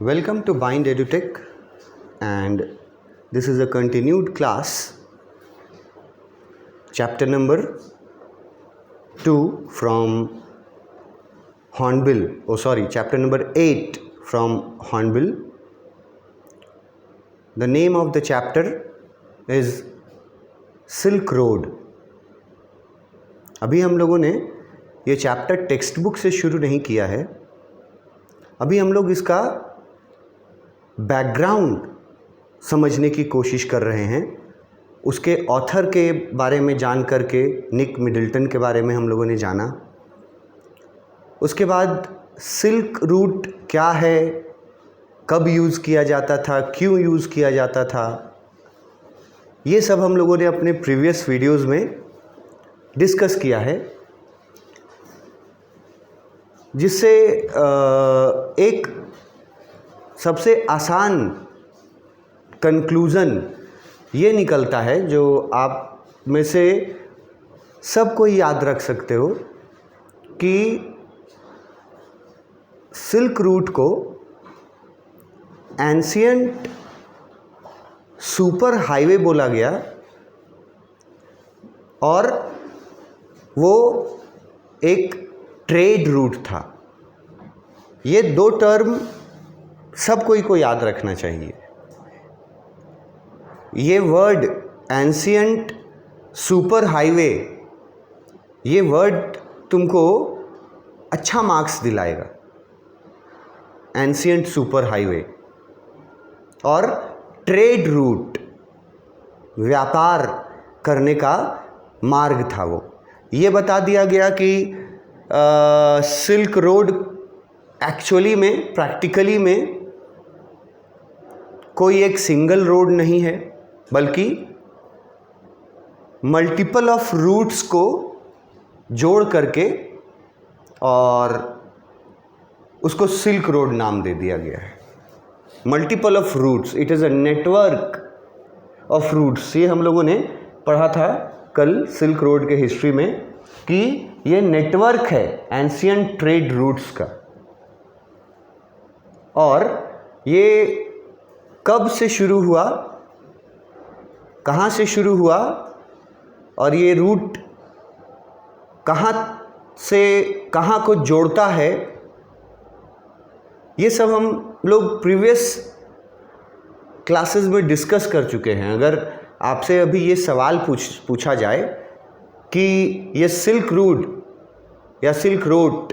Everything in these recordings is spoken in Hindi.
Welcome to Bind EduTech, and this is a continued class, chapter number 2 from chapter number 8 from Hornbill. The name of the chapter is Silk Road. अभी हम लोगों ने ये चैप्टर टेक्स्ट बुक से शुरू नहीं किया है. अभी हम लोग इसका बैकग्राउंड समझने की कोशिश कर रहे हैं. उसके ऑथर के बारे में जान करके, निक मिडल्टन के बारे में हम लोगों ने जाना. उसके बाद सिल्क रूट क्या है, कब यूज़ किया जाता था, क्यों यूज़ किया जाता था, ये सब हम लोगों ने अपने प्रीवियस वीडियोस में डिस्कस किया है. जिससे एक सबसे आसान कंक्लूज़न ये निकलता है जो आप में से सबको याद रख सकते हो कि सिल्क रूट को एंशिएंट सुपर हाईवे बोला गया और वो एक ट्रेड रूट था. ये दो टर्म सब कोई को याद रखना चाहिए. ये वर्ड एंशिएंट सुपर हाईवे, ये वर्ड तुमको अच्छा मार्क्स दिलाएगा. एंशिएंट सुपर हाईवे और ट्रेड रूट, व्यापार करने का मार्ग था. वो ये बता दिया गया कि सिल्क रोड एक्चुअली में, प्रैक्टिकली में कोई एक सिंगल रोड नहीं है, बल्कि मल्टीपल ऑफ रूट्स को जोड़ करके और उसको सिल्क रोड नाम दे दिया गया है. Multiple of routes, it is a network of routes. ये हम लोगों ने पढ़ा था कल सिल्क रोड के हिस्ट्री में कि ये नेटवर्क है एंशिएंट ट्रेड रूट्स का. और ये कब से शुरू हुआ, कहाँ से शुरू हुआ और ये रूट कहाँ से कहाँ को जोड़ता है, ये सब हम लोग प्रीवियस क्लासेस में डिस्कस कर चुके हैं. अगर आपसे अभी ये सवाल पूछा जाए कि ये सिल्क रूट या सिल्क रोड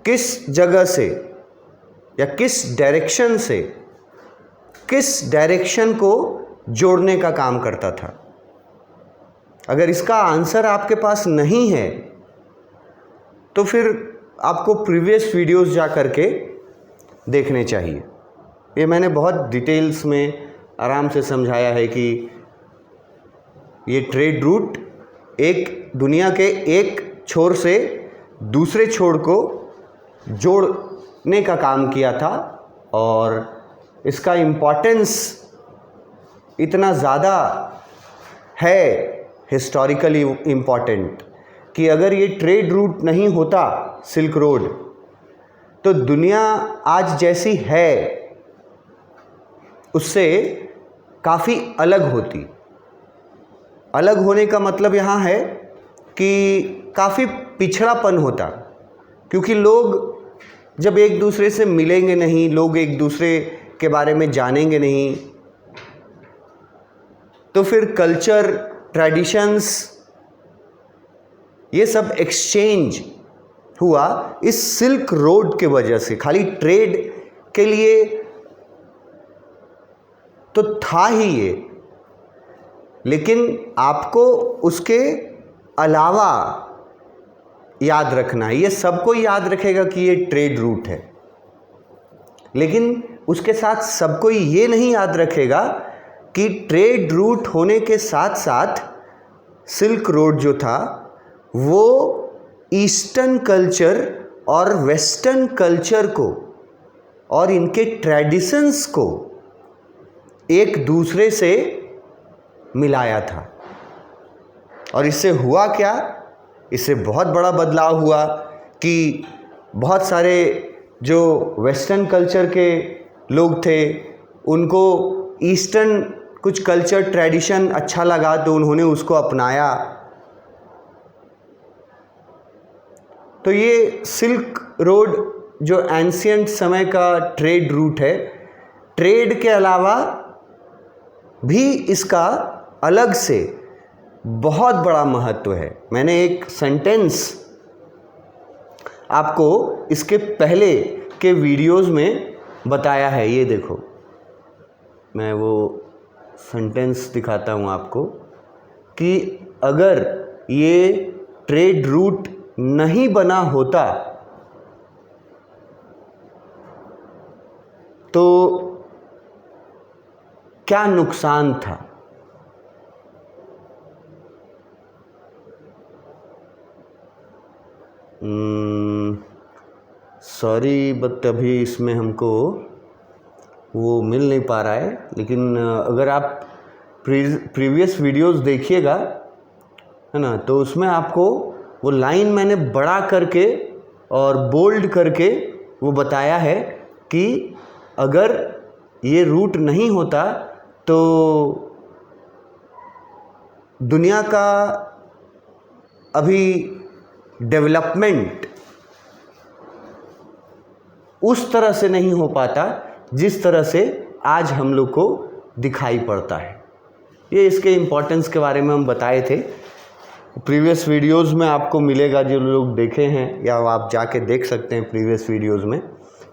किस जगह से या किस डायरेक्शन को जोड़ने का काम करता था, अगर इसका आंसर आपके पास नहीं है तो फिर आपको प्रीवियस वीडियोस जा करके देखने चाहिए. ये मैंने बहुत डिटेल्स में आराम से समझाया है कि ये ट्रेड रूट एक दुनिया के एक छोर से दूसरे छोर को जोड़ने का काम किया था. और इसका इम्पोर्टेंस इतना ज़्यादा है, हिस्टोरिकली इम्पॉर्टेंट, कि अगर ये ट्रेड रूट नहीं होता सिल्क रोड तो दुनिया आज जैसी है उससे काफ़ी अलग होती. अलग होने का मतलब यहाँ है कि काफ़ी पिछड़ापन होता, क्योंकि लोग जब एक दूसरे से मिलेंगे नहीं, लोग एक दूसरे के बारे में जानेंगे नहीं, तो फिर कल्चर, ट्रेडिशंस, ये सब एक्सचेंज हुआ इस सिल्क रोड के वजह से. खाली ट्रेड के लिए तो था ही ये, लेकिन आपको उसके अलावा याद रखना है. ये सबको याद रखेगा कि ये ट्रेड रूट है, लेकिन उसके साथ सबको ये नहीं याद रखेगा कि ट्रेड रूट होने के साथ साथ सिल्क रोड जो था वो ईस्टर्न कल्चर और वेस्टर्न कल्चर को और इनके ट्रेडिशंस को एक दूसरे से मिलाया था. और इससे हुआ क्या, इससे बहुत बड़ा बदलाव हुआ कि बहुत सारे जो वेस्टर्न कल्चर के लोग थे उनको ईस्टर्न कुछ कल्चर ट्रेडिशन अच्छा लगा तो उन्होंने उसको अपनाया। तो ये सिल्क रोड जो एंशियंट समय का ट्रेड रूट है, ट्रेड के अलावा भी इसका अलग से बहुत बड़ा महत्व है। मैंने एक सेंटेंस आपको इसके पहले के वीडियोस में बताया है, ये देखो मैं वो सेंटेंस दिखाता हूँ आपको कि अगर ये ट्रेड रूट नहीं बना होता तो क्या नुकसान था। सॉरी बट अभी इसमें हमको वो मिल नहीं पा रहा है, लेकिन अगर आप प्रीवियस वीडियोस देखिएगा है ना, तो उसमें आपको वो लाइन मैंने बड़ा करके और बोल्ड करके वो बताया है कि अगर ये रूट नहीं होता तो दुनिया का अभी डेवलपमेंट उस तरह से नहीं हो पाता जिस तरह से आज हम लोग को दिखाई पड़ता है। ये इसके इम्पोर्टेंस के बारे में हम बताए थे प्रीवियस वीडियोस में, आपको मिलेगा जो लोग देखे हैं या आप जाके देख सकते हैं प्रीवियस वीडियोस में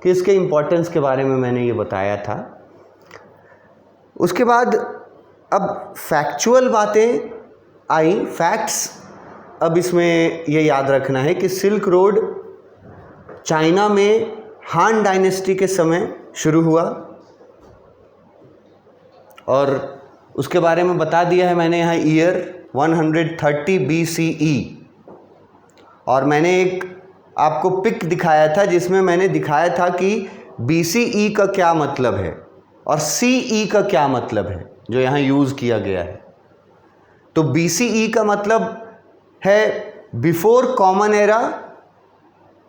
कि इसके इम्पोर्टेंस के बारे में मैंने ये बताया था। उसके बाद अब फैक्चुअल बातें आई, फैक्ट्स। अब इसमें ये याद रखना है कि सिल्क रोड चाइना में हान डायनेस्टी के समय शुरू हुआ और उसके बारे में बता दिया है मैंने यहाँ ईयर 130 BCE। और मैंने एक आपको पिक दिखाया था जिसमें मैंने दिखाया था कि BCE का क्या मतलब है और CE का क्या मतलब है जो यहाँ यूज़ किया गया है। तो BCE का मतलब है बिफोर कॉमन एरा,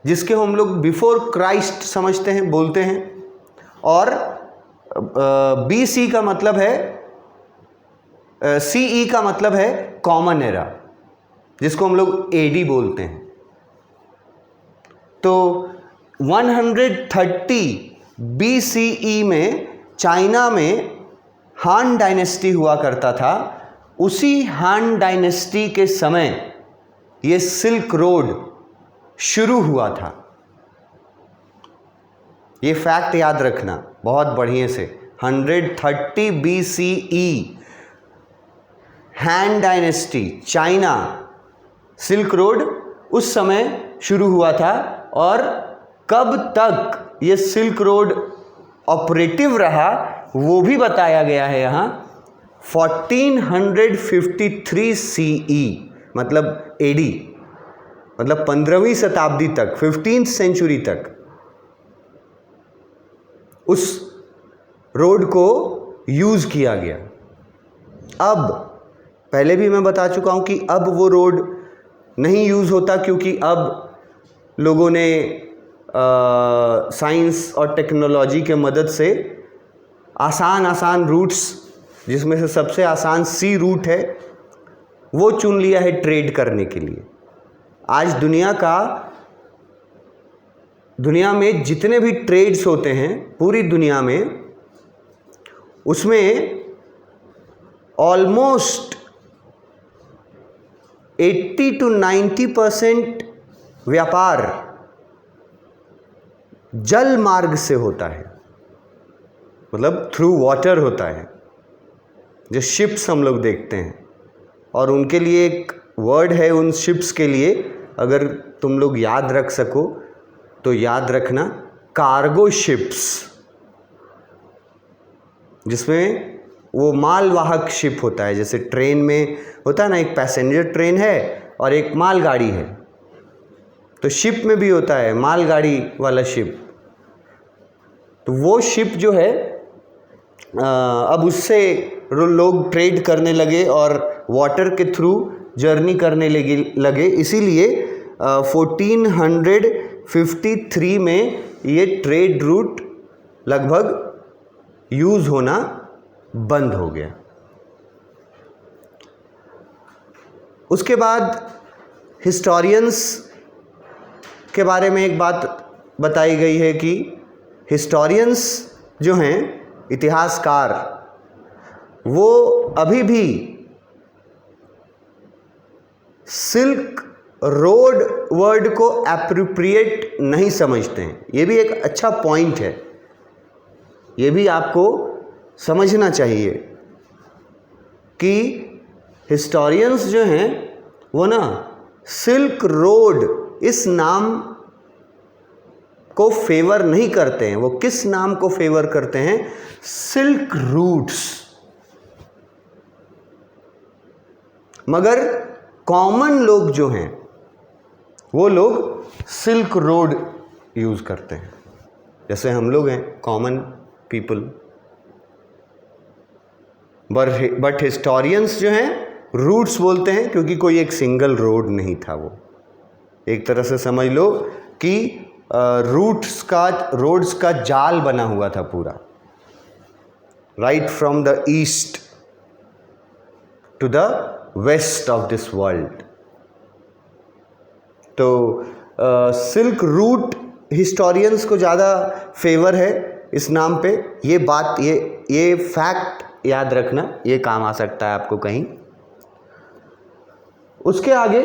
जिसके हम लोग बिफोर क्राइस्ट समझते हैं, बोलते हैं। और BC का मतलब है, CE का मतलब है कॉमन एरा, जिसको हम लोग AD बोलते हैं। तो 130 BCE में चाइना में हान डायनेस्टी हुआ करता था। उसी हान डायनेस्टी के समय ये सिल्क रोड शुरू हुआ था। ये फैक्ट याद रखना बहुत बढ़िया से। 130 BCE हान डायनेस्टी, चाइना, सिल्क रोड उस समय शुरू हुआ था। और कब तक ये सिल्क रोड ऑपरेटिव रहा वो भी बताया गया है यहाँ। 1453 CE मतलब AD, मतलब 15वीं शताब्दी तक, 15th सेंचुरी तक उस रोड को यूज़ किया गया। अब पहले भी मैं बता चुका हूँ कि अब वो रोड नहीं यूज़ होता क्योंकि अब लोगों ने साइंस और टेक्नोलॉजी के मदद से आसान रूट्स, जिसमें से सबसे आसान सी रूट है, वो चुन लिया है ट्रेड करने के लिए। आज दुनिया में जितने भी ट्रेड्स होते हैं पूरी दुनिया में, उसमें ऑलमोस्ट 80 to 90% व्यापार जल मार्ग से होता है, मतलब थ्रू वाटर होता है, जो शिप्स हम लोग देखते हैं। और उनके लिए एक वर्ड है उन शिप्स के लिए, अगर तुम लोग याद रख सको तो याद रखना, कार्गो शिप्स, जिसमें वो मालवाहक शिप होता है। जैसे ट्रेन में होता है ना, एक पैसेंजर ट्रेन है और एक मालगाड़ी है, तो शिप में भी होता है मालगाड़ी वाला शिप। तो वो शिप जो है अब उससे लोग ट्रेड करने लगे और वाटर के थ्रू जर्नी करने लगे। इसीलिए 1453 में ये ट्रेड रूट लगभग यूज होना बंद हो गया। उसके बाद हिस्टोरियंस के बारे में एक बात बताई गई है कि हिस्टोरियंस जो हैं, इतिहासकार, वो अभी भी सिल्क रोड वर्ड को एप्रोप्रिएट नहीं समझते हैं। ये भी एक अच्छा पॉइंट है, ये भी आपको समझना चाहिए कि हिस्टोरियंस जो हैं वो ना सिल्क रोड इस नाम को फेवर नहीं करते हैं। वो किस नाम को फेवर करते हैं? Silk roots. मगर कॉमन लोग जो हैं वो लोग सिल्क रोड यूज करते हैं, जैसे हम लोग हैं कॉमन पीपल। बट हिस्टोरियंस जो हैं रूट्स बोलते हैं, क्योंकि कोई एक सिंगल रोड नहीं था। वो एक तरह से समझ लो कि रोड्स का जाल बना हुआ था पूरा, right from the east to the west of this world. तो सिल्क रूट हिस्टोरियंस को ज़्यादा फेवर है इस नाम पे। ये बात, ये फैक्ट याद रखना, ये काम आ सकता है आपको कहीं। उसके आगे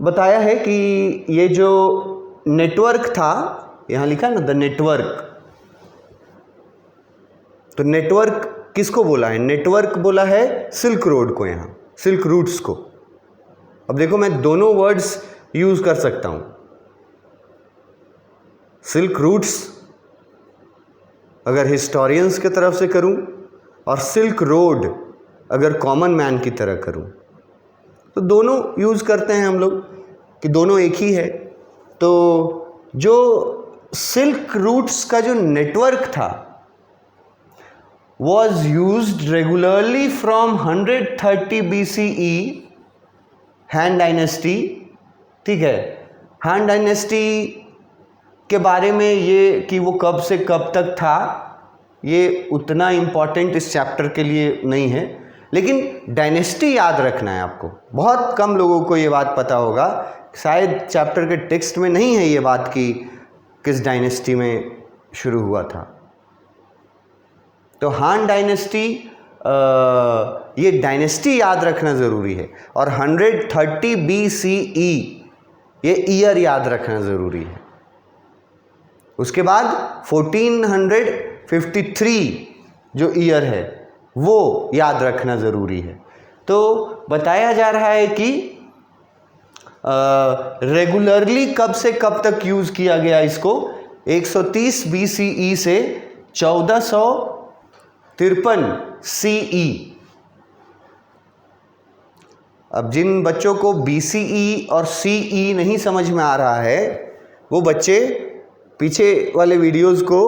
बताया है कि ये जो नेटवर्क था, यहाँ लिखा है ना द नेटवर्क, तो नेटवर्क किसको बोला है? नेटवर्क बोला है सिल्क रोड को, यहाँ सिल्क रूट्स को। अब देखो मैं दोनों वर्ड्स यूज कर सकता हूं। सिल्क रूट्स अगर हिस्टोरियंस की तरफ से करूं और सिल्क रोड अगर कॉमन मैन की तरह करूं, तो दोनों यूज करते हैं हम लोग कि दोनों एक ही है। तो जो सिल्क रूट्स का जो नेटवर्क था was used regularly from 130 BCE Han dynasty. ठीक है, हान डायनेस्टी के बारे में ये कि वो कब से कब तक था, ये उतना इम्पॉर्टेंट इस चैप्टर के लिए नहीं है, लेकिन डायनेस्टी याद रखना है आपको। बहुत कम लोगों को ये बात पता होगा, शायद चैप्टर के टेक्स्ट में नहीं है ये बात कि किस डायनेस्टी में शुरू हुआ था। तो हान डायनेस्टी, ये डायनेस्टी याद रखना ज़रूरी है। और 130 BCE ये ईयर याद रखना ज़रूरी है। उसके बाद 1453 जो ईयर है वो याद रखना ज़रूरी है। तो बताया जा रहा है कि रेगुलरली कब से कब तक यूज़ किया गया इसको, 130 BCE से 1453 CE। अब जिन बच्चों को BCE और CE नहीं समझ में आ रहा है, वो बच्चे पीछे वाले वीडियोस को,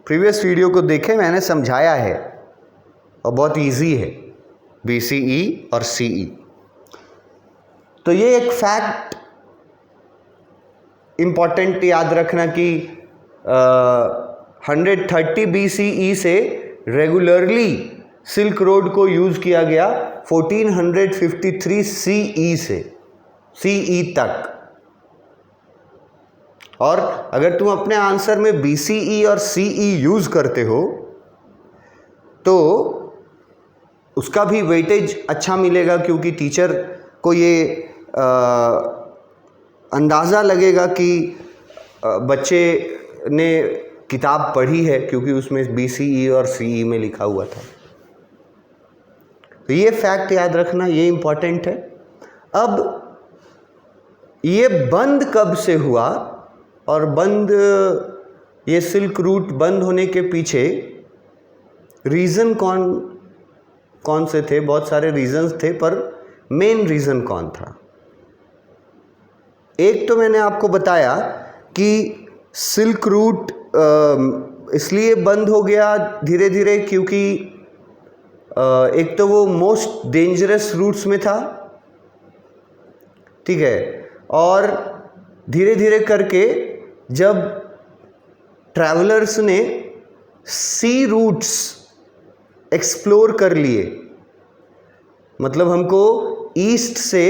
प्रीवियस वीडियो को देखें, मैंने समझाया है और बहुत इजी है BCE और CE। तो ये एक फैक्ट इम्पॉर्टेंट याद रखना कि 130 BCE से रेगुलरली सिल्क रोड को यूज़ किया गया 1453 CE से CE तक। और अगर तुम अपने आंसर में BCE और CE यूज़ करते हो तो उसका भी वेटेज अच्छा मिलेगा, क्योंकि टीचर को ये अंदाज़ा लगेगा कि बच्चे ने किताब पढ़ी है, क्योंकि उसमें BCE और CE में लिखा हुआ था। तो ये फैक्ट याद रखना, ये इम्पॉर्टेंट है। अब ये बंद कब से हुआ, और बंद, ये सिल्क रूट बंद होने के पीछे रीज़न कौन से थे? बहुत सारे रीज़न्स थे, पर मेन रीज़न कौन था? एक तो मैंने आपको बताया कि सिल्क रूट इसलिए बंद हो गया धीरे धीरे क्योंकि एक तो वो मोस्ट डेंजरस रूट्स में था, ठीक है, और धीरे धीरे करके जब ट्रैवलर्स ने सी रूट्स एक्सप्लोर कर लिए। मतलब हमको ईस्ट से,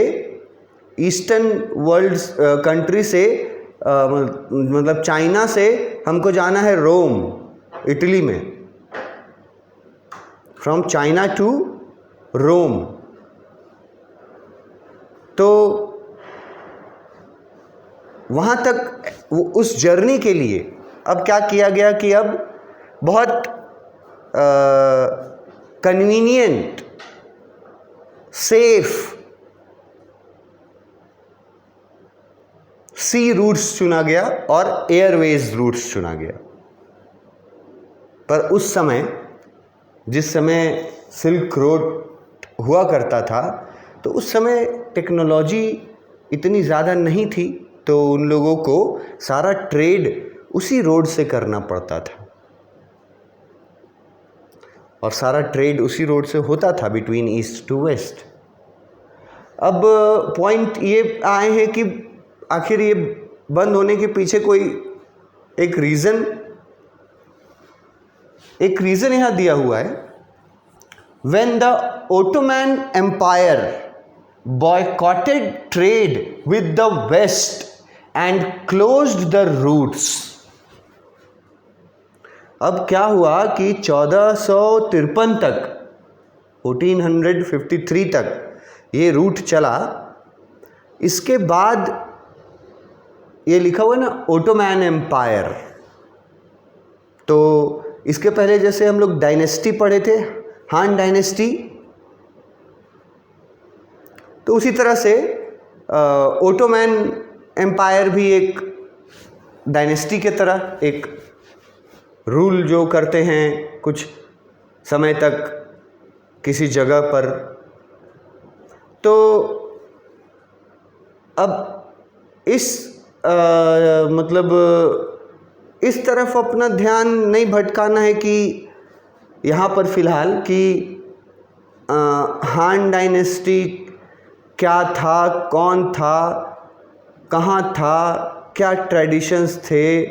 ईस्टर्न वर्ल्ड कंट्री से, मतलब चाइना से हमको जाना है रोम, इटली में, फ्रॉम चाइना टू रोम। तो वहाँ तक उस जर्नी के लिए अब क्या किया गया कि अब बहुत कन्वीनियंट, सेफ सी रूट्स चुना गया और एयरवेज रूट्स चुना गया। पर उस समय, जिस समय सिल्क रोड हुआ करता था, तो उस समय टेक्नोलॉजी इतनी ज़्यादा नहीं थी, तो उन लोगों को सारा ट्रेड उसी रोड से करना पड़ता था और सारा ट्रेड उसी रोड से होता था बिटवीन ईस्ट टू वेस्ट। अब पॉइंट ये आए हैं कि आखिर ये बंद होने के पीछे कोई एक रीज़न यहाँ दिया हुआ है। When the Ottoman Empire boycotted trade with the West and closed the routes। अब क्या हुआ कि 1453 तक, 1453 तक ये रूट चला। इसके बाद ये लिखा हुआ है ना ओटोमैन एम्पायर। तो इसके पहले जैसे हम लोग डायनेस्टी पढ़े थे, हान डायनेस्टी, तो उसी तरह से ओटोमैन एम्पायर भी एक डायनेस्टी के तरह एक रूल जो करते हैं कुछ समय तक किसी जगह पर। तो अब इस मतलब इस तरफ अपना ध्यान नहीं भटकाना है कि यहाँ पर फ़िलहाल कि हान डायनेस्टी क्या था, कौन था, कहाँ था, क्या ट्रेडिशंस थे,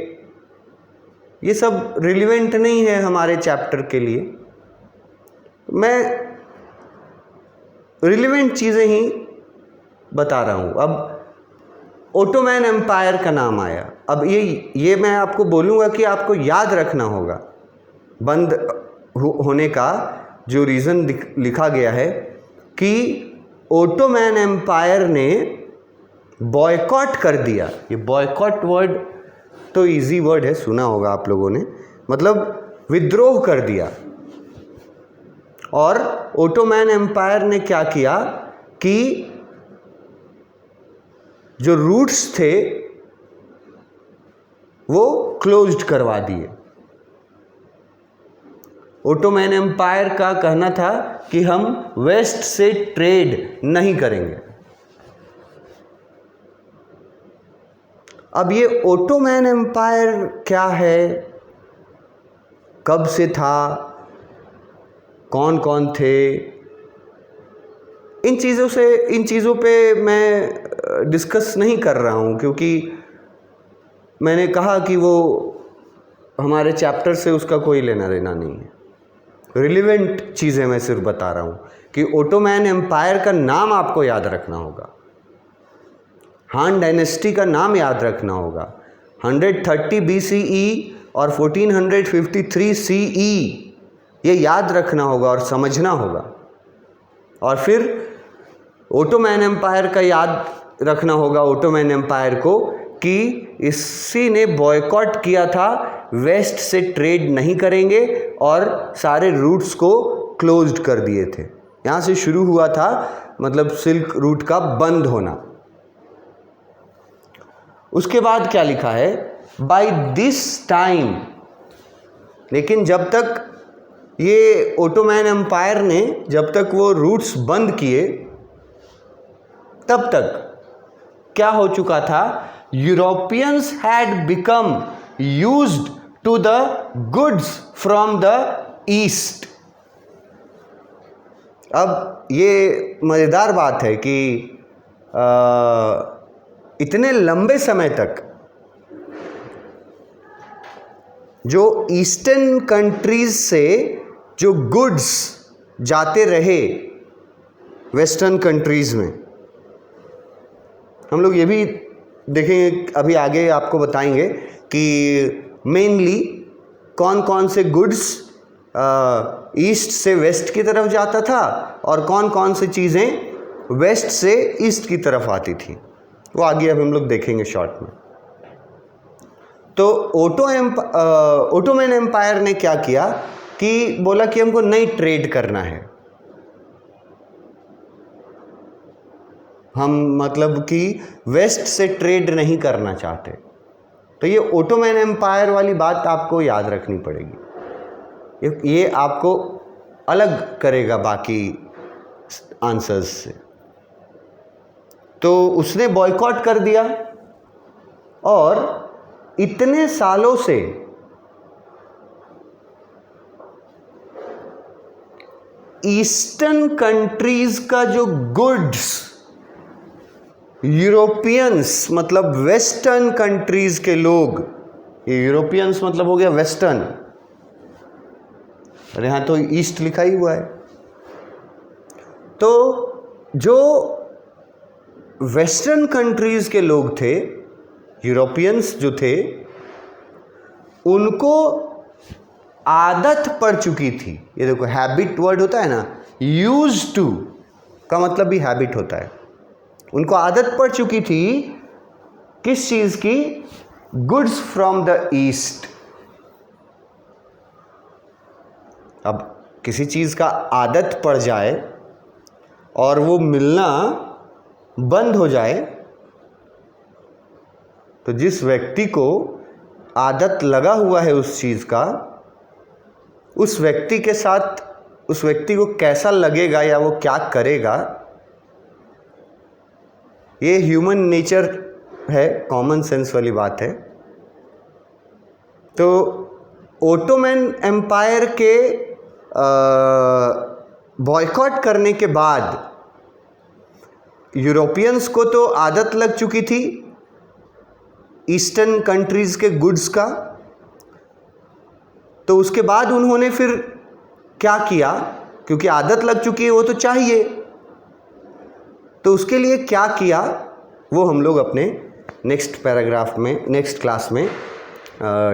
ये सब रिलेवेंट नहीं है हमारे चैप्टर के लिए। मैं रिलेवेंट चीज़ें ही बता रहा हूँ। अब ओटोमैन एम्पायर का नाम आया। अब ये मैं आपको बोलूँगा कि आपको याद रखना होगा। बंद होने का जो रीज़न लिखा गया है कि ओटोमैन एम्पायर ने बॉयकॉट कर दिया। ये बॉयकॉट वर्ड तो इजी वर्ड है, सुना होगा आप लोगों ने, मतलब विद्रोह कर दिया। और ओटोमैन एम्पायर ने क्या किया कि जो रूट्स थे वो क्लोज्ड करवा दिए। ओटोमैन एम्पायर का कहना था कि हम वेस्ट से ट्रेड नहीं करेंगे। अब ये ओटोमैन एम्पायर क्या है, कब से था, कौन कौन थे, इन चीज़ों पे मैं डिस्कस नहीं कर रहा हूँ, क्योंकि मैंने कहा कि वो हमारे चैप्टर से उसका कोई लेना देना नहीं है। रिलेवेंट चीज़ें मैं सिर्फ बता रहा हूँ कि ओटोमैन एम्पायर का नाम आपको याद रखना होगा, हान डायनेस्टी का नाम याद रखना होगा। 130 BCE और 1453 CE ये याद रखना होगा और समझना होगा। और फिर ओटोमैन एम्पायर का याद रखना होगा, ओटोमैन एम्पायर को, कि इसी ने बॉयकॉट किया था, वेस्ट से ट्रेड नहीं करेंगे और सारे रूट्स को क्लोज्ड कर दिए थे। यहाँ से शुरू हुआ था मतलब सिल्क रूट का बंद होना। उसके बाद क्या लिखा है, बाय दिस टाइम। लेकिन जब तक ये ओटोमैन एम्पायर ने जब तक वो रूट्स बंद किए, तब तक क्या हो चुका था, Europeans had become used to the goods from the east. अब ये मज़ेदार बात है कि इतने लंबे समय तक जो ईस्टर्न कंट्रीज से जो गुड्स जाते रहे वेस्टर्न कंट्रीज में, हम लोग ये भी देखेंगे अभी आगे, आपको बताएंगे कि मेनली कौन कौन से गुड्स ईस्ट से वेस्ट की तरफ जाता था और कौन कौन से चीज़ें वेस्ट से ईस्ट की तरफ आती थी, वो आगे अब हम लोग देखेंगे शॉर्ट में। तो ओटोमन एम्पायर ने क्या किया कि बोला कि हमको नई ट्रेड करना है, हम मतलब कि वेस्ट से ट्रेड नहीं करना चाहते। तो ये ओटोमन एम्पायर वाली बात आपको याद रखनी पड़ेगी, ये आपको अलग करेगा बाकी आंसर्स से। तो उसने बॉयकॉट कर दिया और इतने सालों से ईस्टर्न कंट्रीज का जो गुड्स यूरोपियंस मतलब वेस्टर्न कंट्रीज के लोग, ये यूरोपियंस मतलब हो गया वेस्टर्न, और यहां तो ईस्ट लिखा ही हुआ है, तो जो वेस्टर्न कंट्रीज के लोग थे, यूरोपियंस जो थे, उनको आदत पड़ चुकी थी। ये देखो हैबिट वर्ड होता है ना, यूज टू का मतलब भी हैबिट होता है। उनको आदत पड़ चुकी थी किस चीज की? Goods from the east. अब किसी चीज का आदत पड़ जाए और वो मिलना बंद हो जाए, तो जिस व्यक्ति को आदत लगा हुआ है उस चीज का, उस व्यक्ति के साथ उस व्यक्ति को कैसा लगेगा या वो क्या करेगा, ये ह्यूमन नेचर है, कॉमन सेंस वाली बात है। तो ओटोमन एम्पायर के बॉयकॉट करने के बाद यूरोपियंस को तो आदत लग चुकी थी ईस्टर्न कंट्रीज के गुड्स का, तो उसके बाद उन्होंने फिर क्या किया, क्योंकि आदत लग चुकी है वो तो चाहिए, तो उसके लिए क्या किया वो हम लोग अपने नेक्स्ट पैराग्राफ में, नेक्स्ट क्लास में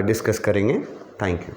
डिस्कस करेंगे। Thank you.